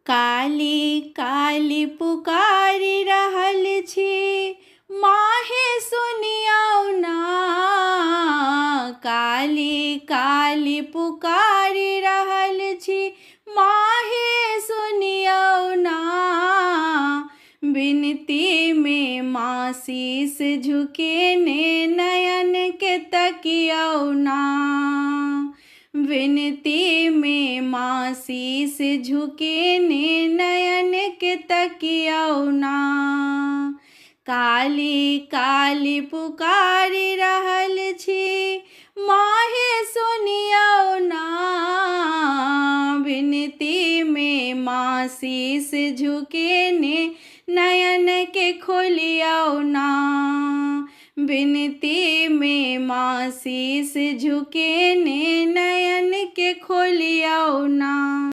काली काली पुकारी रहल छी, माहे सुनियौ ना। काली काली पुकारी रहल छी, माहे सुनियौ ना। विनती में माँ शीस झुकेने, नयन के तकियौ ना। विनती में माँ शीस झुकेने, नयन के तकियौ ना। काली काली पुकारी रहल छी, माहे सुनियौ ना। विनती में माँ शीस झुकेने, नयन के खोलियौ ना। विनती में माँ शीस झुकेने, नयन के खोलियौ ना।